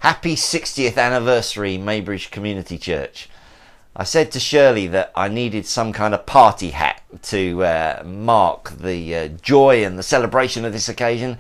Happy 60th anniversary, Maybridge Community Church. I said to Shirley that I needed some kind of party hat to mark the joy and the celebration of this occasion,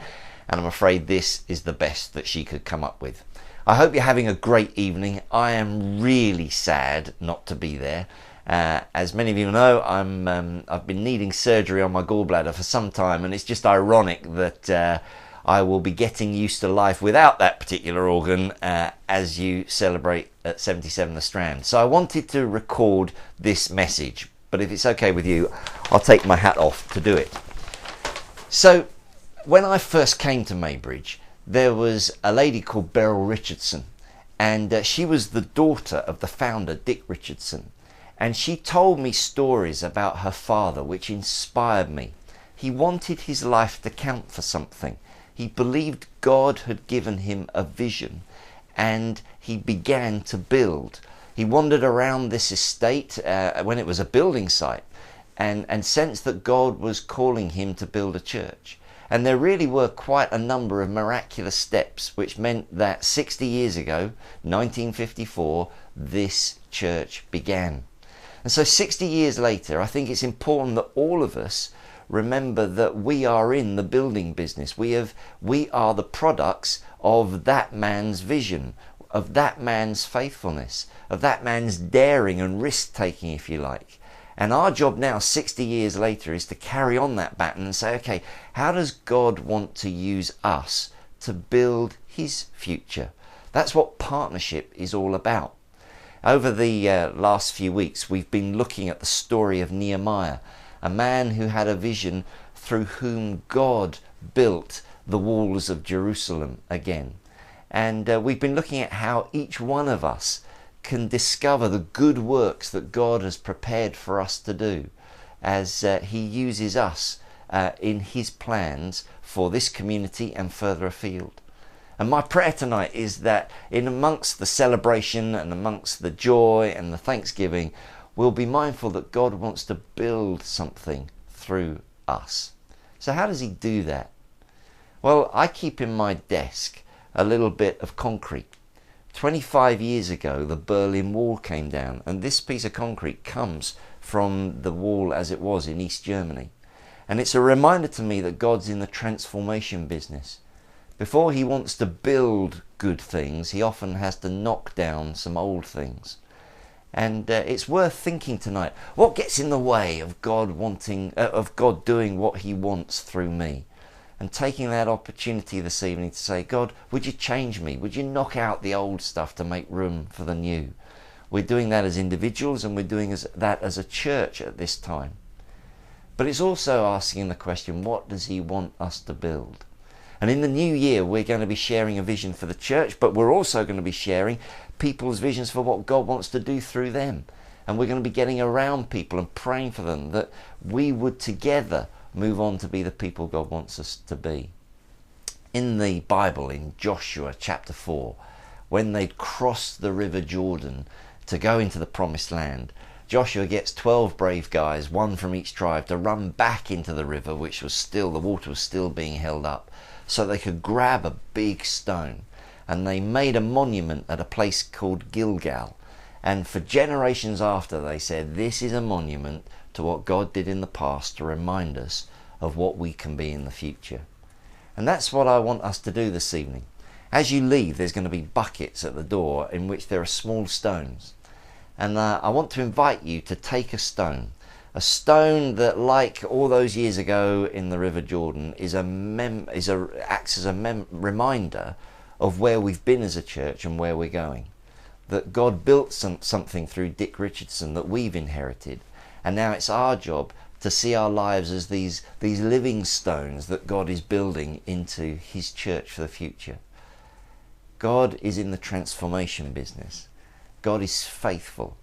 and I'm afraid this is the best that she could come up with. I hope you're having a great evening. I am really sad not to be there. As many of you know, I've been needing surgery on my gallbladder for some time, and it's just ironic that I will be getting used to life without that particular organ as you celebrate at 77 the Strand. So I wanted to record this message, but if it's okay with you, I'll take my hat off to do it. So when I first came to Maybridge, there was a lady called Beryl Richardson, and she was the daughter of the founder, Dick Richardson. And she told me stories about her father which inspired me. He wanted his life to count for something. He believed God had given him a vision, and he began to build. He wandered around this estate when it was a building site and sensed that God was calling him to build a church. And there really were quite a number of miraculous steps, which meant that 60 years ago, 1954, this church began. And so 60 years later, I think it's important that all of us remember that we are in the building business. We are the products of that man's vision, of that man's faithfulness, of that man's daring and risk-taking, if you like. And our job now, 60 years later, is to carry on that baton and say, okay, how does God want to use us to build his future? That's what partnership is all about. Over the last few weeks, we've been looking at the story of Nehemiah, a man who had a vision through whom God built the walls of Jerusalem again. And we've been looking at how each one of us can discover the good works that God has prepared for us to do as he uses us in his plans for this community and further afield. And my prayer tonight is that in amongst the celebration and amongst the joy and the thanksgiving, we'll be mindful that God wants to build something through us. So how does he do that? Well, I keep in my desk a little bit of concrete. 25 years ago, the Berlin Wall came down, and this piece of concrete comes from the wall as it was in East Germany. And it's a reminder to me that God's in the transformation business. Before he wants to build good things, he often has to knock down some old things. And it's worth thinking tonight, what gets in the way of God doing what he wants through me? And taking that opportunity this evening to say, God, would you change me? Would you knock out the old stuff to make room for the new? We're doing that as individuals, and we're doing that as a church at this time. But it's also asking the question, what does he want us to build? And in the new year, we're going to be sharing a vision for the church, but we're also going to be sharing people's visions for what God wants to do through them. And we're going to be getting around people and praying for them that we would together move on to be the people God wants us to be. In the Bible, in Joshua chapter 4, when they'd crossed the river Jordan to go into the promised land, Joshua gets 12 brave guys, one from each tribe, to run back into the river, the water was still being held up, so they could grab a big stone. And they made a monument at a place called Gilgal. And for generations after, they said, this is a monument to what God did in the past to remind us of what we can be in the future. And that's what I want us to do this evening. As you leave, there's going to be buckets at the door in which there are small stones. And I want to invite you to take a stone that, like all those years ago in the River Jordan, acts as a reminder of where we've been as a church and where we're going. That God built something through Dick Richardson that we've inherited, and now it's our job to see our lives as these living stones that God is building into his church for the future. God is in the transformation business. God is faithful.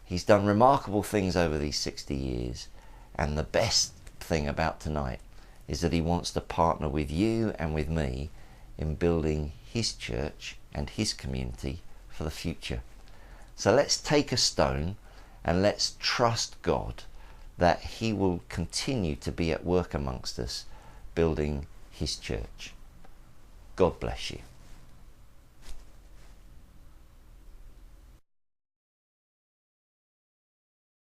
He's done remarkable things over these 60 years, and the best thing about tonight is that he wants to partner with you and with me in building his church and his community for the future. So let's take a stone and let's trust God that he will continue to be at work amongst us, building his church. God bless you.